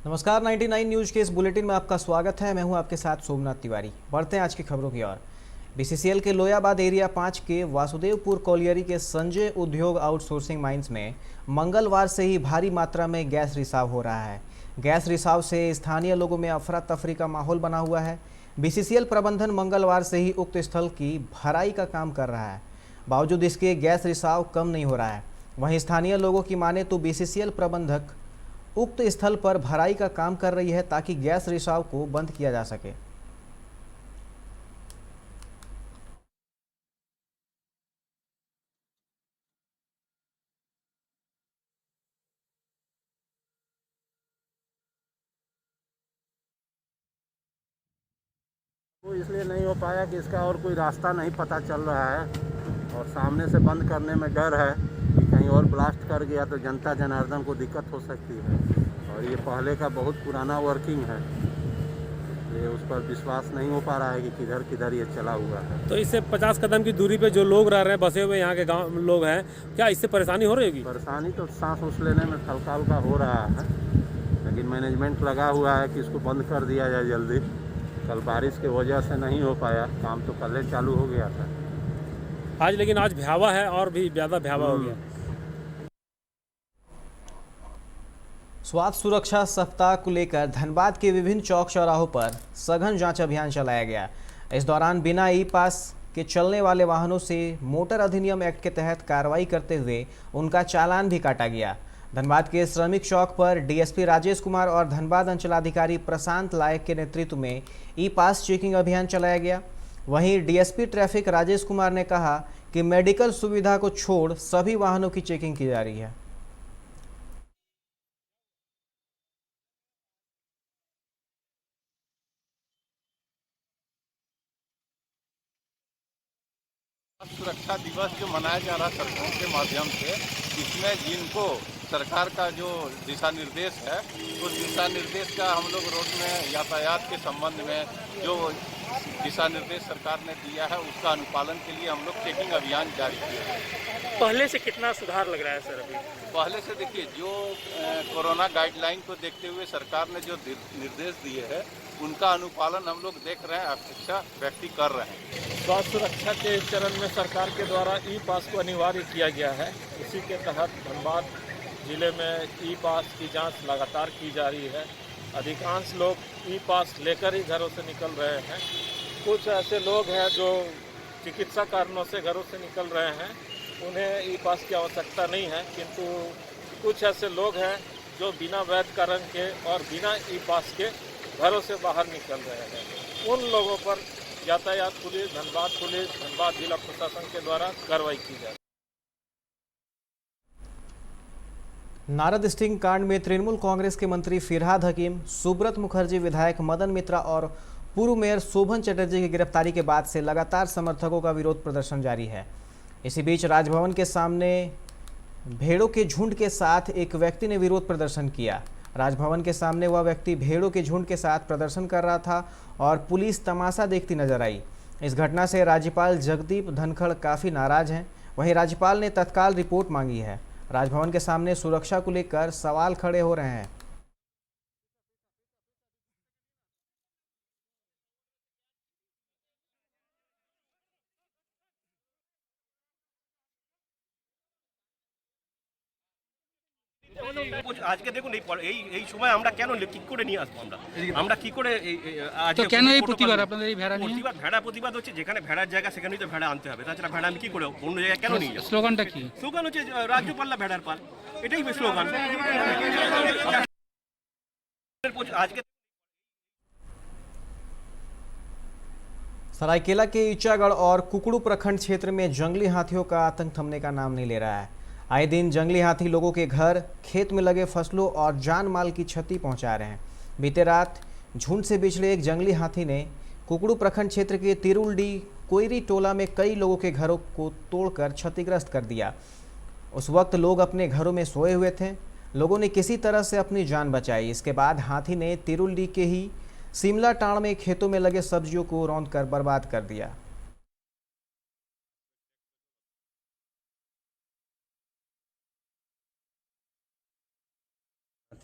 नमस्कार 99 न्यूज के इस बुलेटिन में आपका स्वागत है। मैं हूं आपके साथ सोमनाथ तिवारी। बढ़ते हैं आज की खबरों की ओर। बीसीसीएल के लोयाबाद एरिया 5 के वासुदेवपुर कोलियरी के संजय उद्योग आउटसोर्सिंग माइंस में मंगलवार से ही भारी मात्रा में गैस रिसाव हो रहा है। गैस रिसाव से स्थानीय लोगों में अफरा तफरी का माहौल बना हुआ है। बीसीसीएल प्रबंधन मंगलवार से ही उक्त स्थल की भराई का काम कर रहा है। बावजूद इसके गैस रिसाव कम नहीं हो रहा है। वहीं स्थानीय लोगों की माने तो बीसीसीएल प्रबंधक उक्त स्थल पर भराई का काम कर रही है ताकि गैस रिसाव को बंद किया जा सके। वो इसलिए नहीं हो पाया कि इसका और कोई रास्ता नहीं पता चल रहा है और सामने से बंद करने में डर है कि कहीं और ब्लास्ट कर गया तो जनता जनार्दन को दिक्कत हो सकती है। और ये पहले का बहुत पुराना वर्किंग है, ये उस पर विश्वास नहीं हो पा रहा है कि किधर किधर ये चला हुआ है। तो इससे 50 कदम की दूरी पे जो लोग रह रहे हैं, बसे हुए यहाँ के गांव लोग हैं, क्या इससे परेशानी हो रही होगी? परेशानी तो सांस उस लेने में हल्का हल्का हो रहा है, लेकिन मैनेजमेंट लगा हुआ है कि इसको बंद कर दिया जाए जल्दी। कल बारिश की वजह से नहीं हो पाया, काम तो कल ही चालू हो गया था आज, लेकिन आज भयावह है और भी ज़्यादा भयावह हो गया। स्वास्थ्य सुरक्षा सप्ताह को लेकर धनबाद के विभिन्न चौक चौराहों पर सघन जांच अभियान चलाया गया। इस दौरान बिना ई पास के चलने वाले वाहनों से मोटर अधिनियम एक्ट के तहत कार्रवाई करते हुए उनका चालान भी काटा गया। धनबाद के श्रमिक चौक पर डीएसपी राजेश कुमार और धनबाद अंचलाधिकारी प्रशांत लायक के नेतृत्व में ई पास चेकिंग अभियान चलाया गया। वहीं डीएसपी ट्रैफिक राजेश कुमार ने कहा कि मेडिकल सुविधा को छोड़ सभी वाहनों की चेकिंग की जा रही है। सुरक्षा दिवस जो मनाया जा रहा है सरकार के माध्यम से, इसमें जिनको सरकार का जो दिशा निर्देश है, उस दिशा निर्देश का हम लोग रोड में यातायात के संबंध में जो दिशा निर्देश सरकार ने दिया है उसका अनुपालन के लिए हम लोग चेकिंग अभियान जारी किए हैं। पहले से कितना सुधार लग रहा है सर? अभी पहले से देखिए, जो कोरोना गाइडलाइन को देखते हुए सरकार ने जो निर्देश दिए हैं उनका अनुपालन हम लोग देख रहे हैं, अपेक्षा व्यक्ति कर रहे हैं। स्वास्थ्य सुरक्षा के चरण में सरकार के द्वारा ई पास को अनिवार्य किया गया है। इसी के तहत धनबाद जिले में ई पास की जांच लगातार की जा रही है। अधिकांश लोग ई पास लेकर ही घरों से निकल रहे हैं। कुछ ऐसे लोग हैं जो चिकित्सा कारणों से घरों से निकल रहे हैं, उन्हें ई पास की आवश्यकता नहीं है, किंतु कुछ ऐसे लोग हैं जो बिना वैध कारण के और बिना ई पास के घरों से बाहर निकल रहे हैं। उन लोगों पर यातायात पुलिस, धनबाद जिला प्रशासन के द्वारा कार्रवाई की जाए। नारद स्टिंग कांड में तृणमूल कांग्रेस के मंत्री फिरहाद हकीम, सुब्रत मुखर्जी, विधायक मदन मित्रा और पूर्व मेयर शोभन चटर्जी की गिरफ्तारी के बाद से लगातार समर्थकों का विरोध प्रदर्शन जारी है। इसी बीच राजभवन के सामने भेड़ों के झुंड के साथ एक व्यक्ति ने विरोध प्रदर्शन किया। राजभवन के सामने वह व्यक्ति भेड़ों के झुंड के साथ प्रदर्शन कर रहा था और पुलिस तमाशा देखती नजर आई। इस घटना से राज्यपाल जगदीप धनखड़ काफ़ी नाराज हैं। वहीं राज्यपाल ने तत्काल रिपोर्ट मांगी है। राजभवन के सामने सुरक्षा को लेकर सवाल खड़े हो रहे हैं। আজকে দেখুন এই সময় আমরা কেন কি করে নিয়ে আসবো, আমরা কি করে তো কেন এই প্রতিবাদ আপনাদের এই ভেড়া নিয়ে? প্রতিবাদ হচ্ছে যেখানে ভেড়ার জায়গা সেখানেই তো ভেড়া আনতে হবে, তাছাড়া ভেড়া আমি কি করে অন্য জায়গায় কেন নিয়ে যাবো? স্লোগানটা কি? স্লোগান হচ্ছে রাজ্য পাল্লা ভেড়ার পাল, এটাই স্লোগান। আজকে सरायकेला के ईचागढ़ और कुकड़ू प्रखंड क्षेत्र में जंगली हाथियों का आतंक थमने का नाम नहीं ले रहा है। आए दिन जंगली हाथी लोगों के घर, खेत में लगे फसलों और जान माल की क्षति पहुंचा रहे हैं। बीते रात झुंड से बिछड़े एक जंगली हाथी ने कुकड़ू प्रखंड क्षेत्र के तिरुलडी कोयरी टोला में कई लोगों के घरों को तोड़कर क्षतिग्रस्त कर दिया। उस वक्त लोग अपने घरों में सोए हुए थे। लोगों ने किसी तरह से अपनी जान बचाई। इसके बाद हाथी ने तिरुलडी के ही सिमला टाण में खेतों में लगे सब्जियों को रौंदकर बर्बाद कर दिया।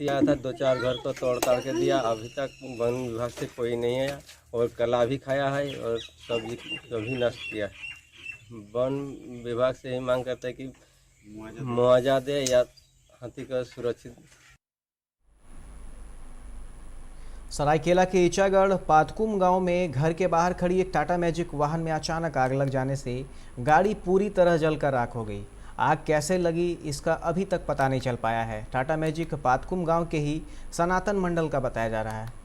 रात आया था, 2-4 घर तो तोड़ ताड़ के दिया। अभी तक वन विभाग से कोई नहीं आया और कला भी खाया है और सब्जी भी नष्ट किया है। वन विभाग से ही मांग करते हैं कि मुआवजा दे या हाथी का सुरक्षित। सरायकेला के ईचागढ़ पातकुम गांव में घर के बाहर खड़ी एक टाटा मैजिक वाहन में अचानक आग लग जाने से गाड़ी पूरी तरह जलकर राख हो गई। आग कैसे लगी इसका अभी तक पता नहीं चल पाया है। टाटा मैजिक पातकुम गांव के ही सनातन मंडल का बताया जा रहा है।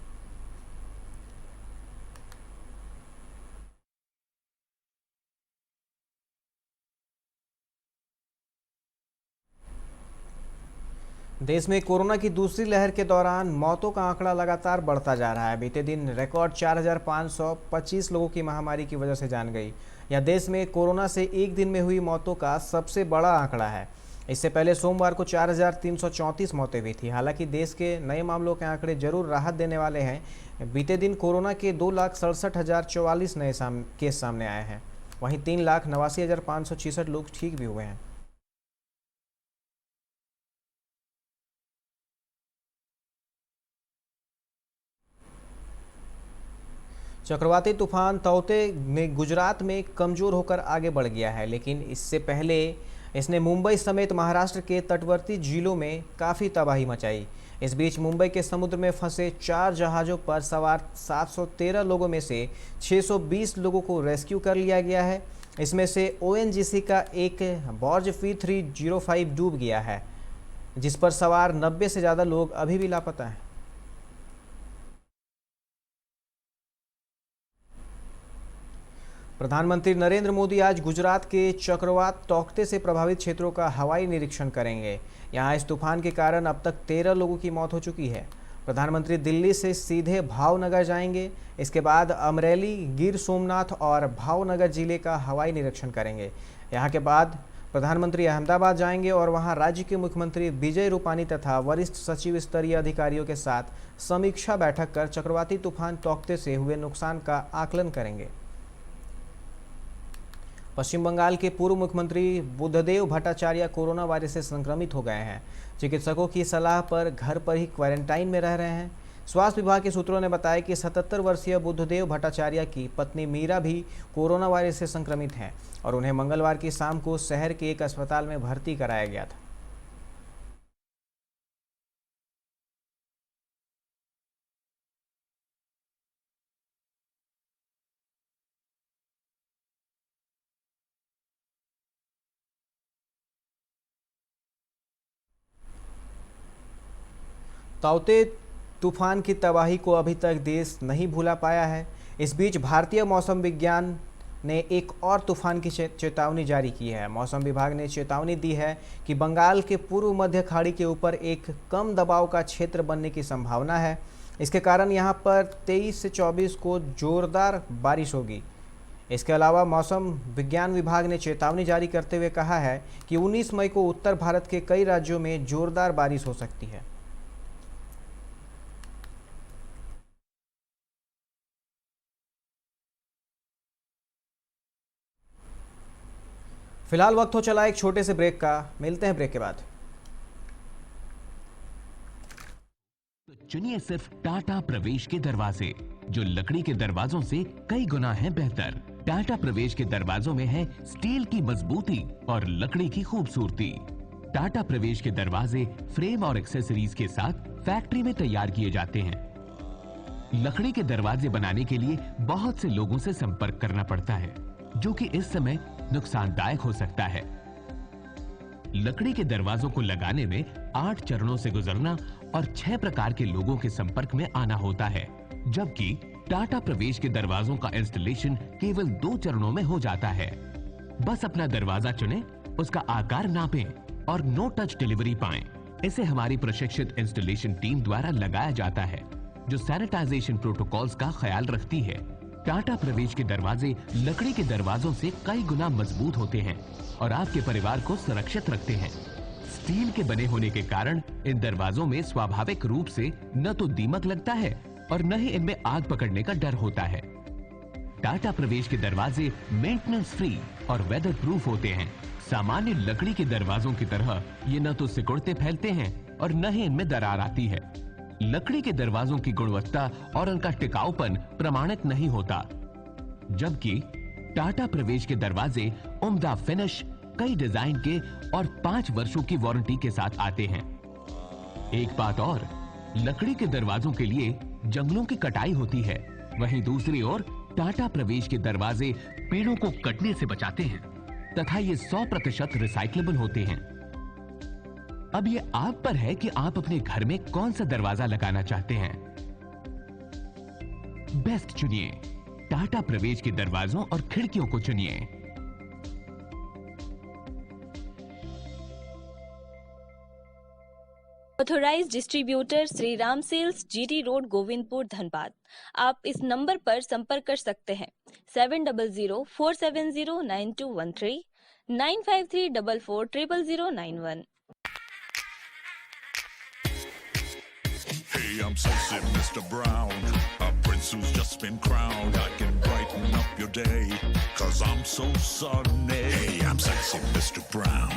देश में कोरोना की दूसरी लहर के दौरान मौतों का आंकड़ा लगातार बढ़ता जा रहा है। बीते दिन रिकॉर्ड 4,525 लोगों की महामारी की वजह से जान गई। यह देश में कोरोना से एक दिन में हुई मौतों का सबसे बड़ा आंकड़ा है। इससे पहले सोमवार को 4,334 मौतें हुई थी। हालांकि देश के नए मामलों के आंकड़े जरूर राहत देने वाले हैं। बीते दिन कोरोना के 2,67,044 नए केस सामने आए हैं। वहीं 3,89,566 लोग ठीक भी हुए हैं। चक्रवाती तूफान तौते ने गुजरात में कमजोर होकर आगे बढ़ गया है, लेकिन इससे पहले इसने मुंबई समेत महाराष्ट्र के तटवर्ती जिलों में काफ़ी तबाही मचाई। इस बीच मुंबई के समुद्र में फंसे 4 जहाज़ों पर सवार 713 लोगों में से 620 लोगों को रेस्क्यू कर लिया गया है। इसमें से ONGC का एक बॉर्ज P305 डूब गया है, जिस पर सवार 90 से ज़्यादा लोग अभी भी लापता हैं। प्रधानमंत्री नरेंद्र मोदी आज गुजरात के चक्रवात तौकते से प्रभावित क्षेत्रों का हवाई निरीक्षण करेंगे। यहां इस तूफान के कारण अब तक 13 लोगों की मौत हो चुकी है। प्रधानमंत्री दिल्ली से सीधे भावनगर जाएंगे। इसके बाद अमरेली, गिर सोमनाथ और भावनगर जिले का हवाई निरीक्षण करेंगे। यहां के बाद प्रधानमंत्री अहमदाबाद जाएंगे और वहां राज्य के मुख्यमंत्री विजय रूपानी तथा वरिष्ठ सचिव स्तरीय अधिकारियों के साथ समीक्षा बैठक कर चक्रवाती तूफान तौकते से हुए नुकसान का आकलन करेंगे। पश्चिम बंगाल के पूर्व मुख्यमंत्री बुद्धदेव भट्टाचार्य कोरोना वायरस से संक्रमित हो गए हैं। चिकित्सकों की सलाह पर घर पर ही क्वारंटाइन में रह रहे हैं। स्वास्थ्य विभाग के सूत्रों ने बताया कि 77 वर्षीय बुद्धदेव भट्टाचार्य की पत्नी मीरा भी कोरोना वायरस से संक्रमित हैं और उन्हें मंगलवार की शाम को शहर के एक अस्पताल में भर्ती कराया गया था। तौते तूफान की तबाही को अभी तक देश नहीं भूला पाया है। इस बीच भारतीय मौसम विज्ञान ने एक और तूफान की चेतावनी जारी की है। मौसम विभाग ने चेतावनी दी है कि बंगाल के पूर्व मध्य खाड़ी के ऊपर एक कम दबाव का क्षेत्र बनने की संभावना है। इसके कारण यहां पर 23 से 24 को जोरदार बारिश होगी। इसके अलावा मौसम विज्ञान विभाग ने चेतावनी जारी करते हुए कहा है कि 19 मई को उत्तर भारत के कई राज्यों में जोरदार बारिश हो सकती है। फिलहाल वक्त हो चला एक छोटे से ब्रेक का। मिलते हैं ब्रेक के बाद। तो चुनिए सिर्फ टाटा प्रवेश के दरवाजे, जो लकड़ी के दरवाजों से कई गुना है बेहतर। टाटा प्रवेश के दरवाजों में है स्टील की मजबूती और लकड़ी की खूबसूरती। टाटा प्रवेश के दरवाजे फ्रेम और एक्सेसरीज के साथ फैक्ट्री में तैयार किए जाते हैं। लकड़ी के दरवाजे बनाने के लिए बहुत से लोगों से संपर्क करना पड़ता है, जो कि इस समय नुकसानदायक हो सकता है। लकड़ी के दरवाजों को लगाने में 8 चरणों से गुजरना और 6 प्रकार के लोगों के संपर्क में आना होता है, जबकि टाटा प्रवेश के दरवाजों का इंस्टॉलेशन केवल 2 चरणों में हो जाता है। बस अपना दरवाजा चुनें, उसका आकार नापें और नो टच डिलीवरी पाएं। इसे हमारी प्रशिक्षित इंस्टॉलेशन टीम द्वारा लगाया जाता है, जो सैनिटाइजेशन प्रोटोकॉल्स का ख्याल रखती है। टाटा प्रवेश के दरवाजे लकड़ी के दरवाजों से कई गुना मजबूत होते हैं और आपके परिवार को सुरक्षित रखते हैं। स्टील के बने होने के कारण इन दरवाजों में स्वाभाविक रूप से न तो दीमक लगता है और न ही इनमें आग पकड़ने का डर होता है। टाटा प्रवेश के दरवाजे मेंटेनेंस फ्री और वेदर प्रूफ होते हैं। सामान्य लकड़ी के दरवाजों की तरह ये न तो सिकुड़ते फैलते हैं और न ही इनमें दरार आती है। लकड़ी के दरवाजों की गुणवत्ता और उनका टिकाऊपन प्रमाणित नहीं होता, जबकि टाटा प्रवेश के दरवाजे उम्दा फिनिश, कई डिजाइन के और 5 वर्षों की वारंटी के साथ आते हैं। एक बात और, लकड़ी के दरवाजों के लिए जंगलों की कटाई होती है, वहीं दूसरी ओर टाटा प्रवेश के दरवाजे पेड़ों को कटने से बचाते हैं तथा ये 100% रिसाइक्लेबल होते हैं। अब ये आप पर है कि आप अपने घर में कौन सा दरवाजा लगाना चाहते हैं। बेस्ट चुनिए, टाटा प्रवेश के दरवाजों और खिड़कियों को चुनिए। Authorised distributor Shri Ram sales, GT road, Govindpur, Dhanbad. आप इस नंबर पर संपर्क कर सकते हैं 7004709213 9534400091। Hey, I'm sexy Mr. Brown, a prince who's just been crowned. I can brighten up your day, 'cause I'm so sunny. Hey, I'm sexy Mr. Brown,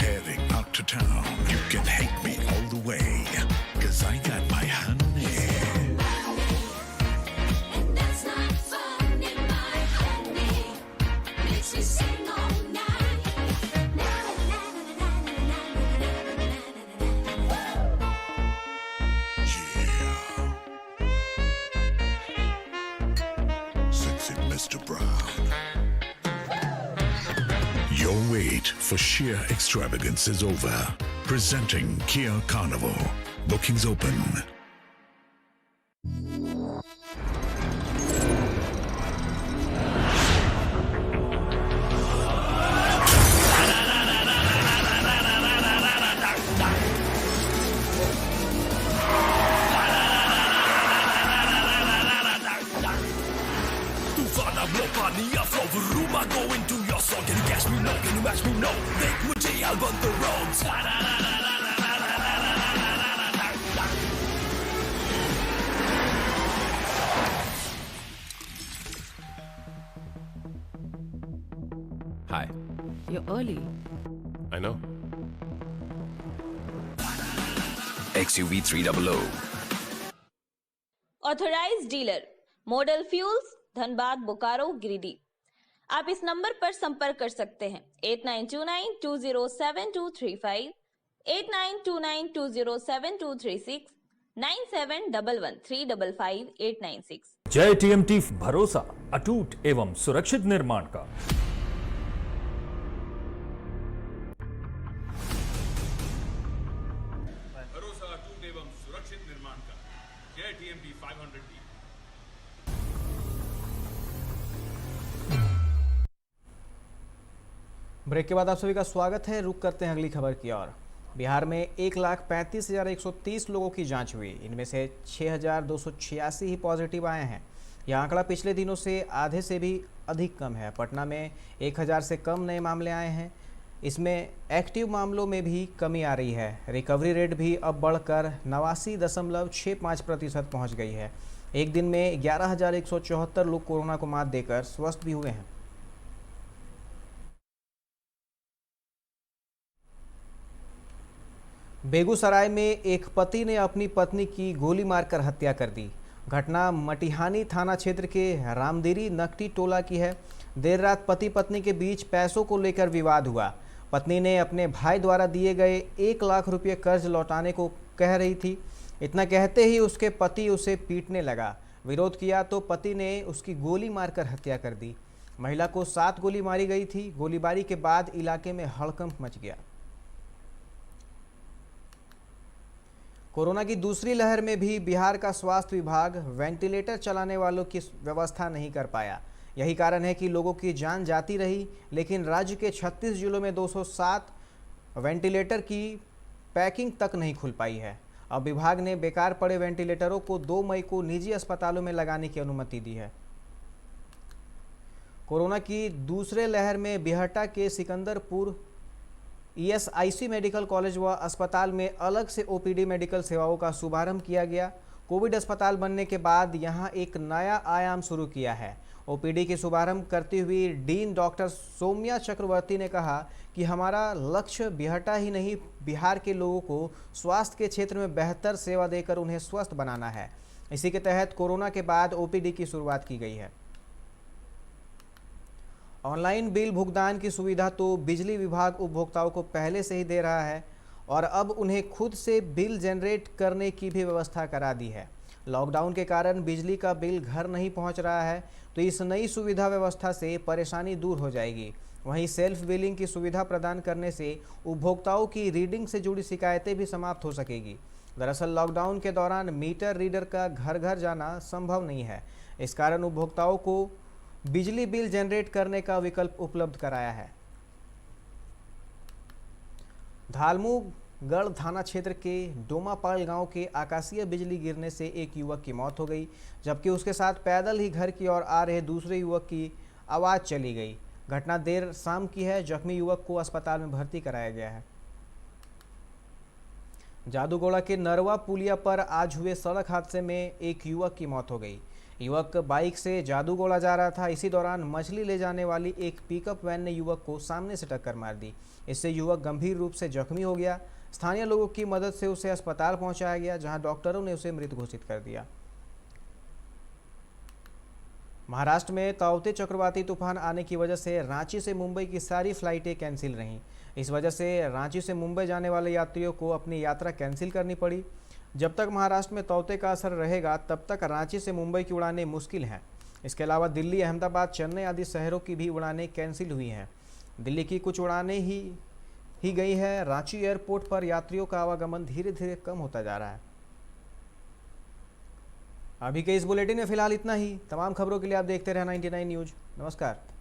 heading out to town. You can hate me all the way, 'cause I got my honey. And that's not funny, my honey makes me sing all night. Mr. Brown. Your wait for sheer extravagance is over. Presenting Kia Carnival. Bookings open. Hi. You're early. I know. XUV 300. Authorised dealer, Model Fuels, Dhanbad, Bokaro, Giridih. आप इस number पर संपर्क कर सकते हैं 8929207235, 8929207236, 9711355896। जय TMT, भरोसा अटूट एवं सुरक्षित निर्माण का। भरोसा अटूट एवं सुरक्षित निर्माण का। जय टीएमटी 500D। ब्रेक के बाद आप सभी का स्वागत है। रुक करते हैं अगली खबर की ओर। बिहार में 1,35,130 लोगों की जांच हुई। इनमें से 6,286 ही पॉजिटिव आए हैं। यह आंकड़ा पिछले दिनों से आधे से भी अधिक कम है। पटना में 1,000 से कम नए मामले आए हैं। इसमें एक्टिव मामलों में भी कमी आ रही है। रिकवरी रेट भी अब बढ़कर 89.65% पहुँच गई है। एक दिन में 11,174 लोग कोरोना को मात देकर स्वस्थ भी हुए हैं। बेगूसराय में एक पति ने अपनी पत्नी की गोली मारकर हत्या कर दी। घटना मटिहानी थाना क्षेत्र के रामदेरी नकटी टोला की है। देर रात पति पत्नी के बीच पैसों को लेकर विवाद हुआ। पत्नी ने अपने भाई द्वारा दिए गए 1 लाख रुपये कर्ज लौटाने को कह रही थी। इतना कहते ही उसके पति उसे पीटने लगा। विरोध किया तो पति ने उसकी गोली मारकर हत्या कर दी। महिला को 7 गोली मारी गई थी। गोलीबारी के बाद इलाके में हड़कंप मच गया। कोरोना की दूसरी लहर में भी बिहार का स्वास्थ्य विभाग वेंटिलेटर चलाने वालों की व्यवस्था नहीं कर पाया। यही कारण है कि लोगों की जान जाती रही। लेकिन राज्य के 36 जिलों में 207 वेंटिलेटर की पैकिंग तक नहीं खुल पाई है। अब विभाग ने बेकार पड़े वेंटिलेटरों को 2 मई को निजी अस्पतालों में लगाने की अनुमति दी है। कोरोना की दूसरे लहर में बिहटा के सिकंदरपुर ESIC मेडिकल कॉलेज व अस्पताल में अलग से OPD मेडिकल सेवाओं का शुभारंभ किया गया। कोविड अस्पताल बनने के बाद यहां एक नया आयाम शुरू किया है। ओपीडी की शुभारंभ करती हुई डीन डॉक्टर सौम्या चक्रवर्ती ने कहा कि हमारा लक्ष्य बिहटा ही नहीं, बिहार के लोगों को स्वास्थ्य के क्षेत्र में बेहतर सेवा देकर उन्हें स्वस्थ बनाना है। इसी के तहत कोरोना के बाद ओपीडी की शुरुआत की गई है। ऑनलाइन बिल भुगतान की सुविधा तो बिजली विभाग उपभोक्ताओं को पहले से ही दे रहा है और अब उन्हें खुद से बिल जनरेट करने की भी व्यवस्था करा दी है। लॉकडाउन के कारण बिजली का बिल घर नहीं पहुंच रहा है, तो इस नई सुविधा व्यवस्था से परेशानी दूर हो जाएगी। वहीं सेल्फ बिलिंग की सुविधा प्रदान करने से उपभोक्ताओं की रीडिंग से जुड़ी शिकायतें भी समाप्त हो सकेगी। दरअसल लॉकडाउन के दौरान मीटर रीडर का घर घर जाना संभव नहीं है। इस कारण उपभोक्ताओं को बिजली बिल जनरेट करने का विकल्प उपलब्ध कराया है। धालमूगढ़ थाना क्षेत्र के डोमापाल गांव के आकाशीय बिजली गिरने से एक युवक की मौत हो गई, जबकि उसके साथ पैदल ही घर की ओर आ रहे दूसरे युवक की आवाज़ चली गई। घटना देर शाम की है। जख्मी युवक को अस्पताल में भर्ती कराया गया है। जादूगोड़ा के नरवा पुलिया पर आज हुए सड़क हादसे में एक युवक की मौत हो गई। युवक बाइक से जादूगोड़ा जा रहा था। इसी दौरान मछली ले जाने वाली एक पिकअप वैन ने युवक को सामने से टक्कर मार दी। इससे युवक गंभीर रूप से जख्मी हो गया। स्थानीय लोगों की मदद से उसे अस्पताल पहुंचाया गया, जहां डॉक्टरों ने उसे मृत घोषित कर दिया। महाराष्ट्र में ताउते चक्रवाती तूफान आने की वजह से रांची से मुंबई की सारी फ्लाइटें कैंसिल रहीं। इस वजह से रांची से मुंबई जाने वाले यात्रियों को अपनी यात्रा कैंसिल करनी पड़ी। जब तक महाराष्ट्र में तौते का असर रहेगा, तब तक रांची से मुंबई की उड़ानें मुश्किल हैं। इसके अलावा दिल्ली, अहमदाबाद, चेन्नई आदि शहरों की भी उड़ानें कैंसिल हुई हैं। दिल्ली की कुछ उड़ानें ही गई है। रांची एयरपोर्ट पर यात्रियों का आवागमन धीरे धीरे कम होता जा रहा है। अभी के इस बुलेटिन में फिलहाल इतना ही। तमाम खबरों के लिए आप देखते रहना 99 न्यूज़। नमस्कार।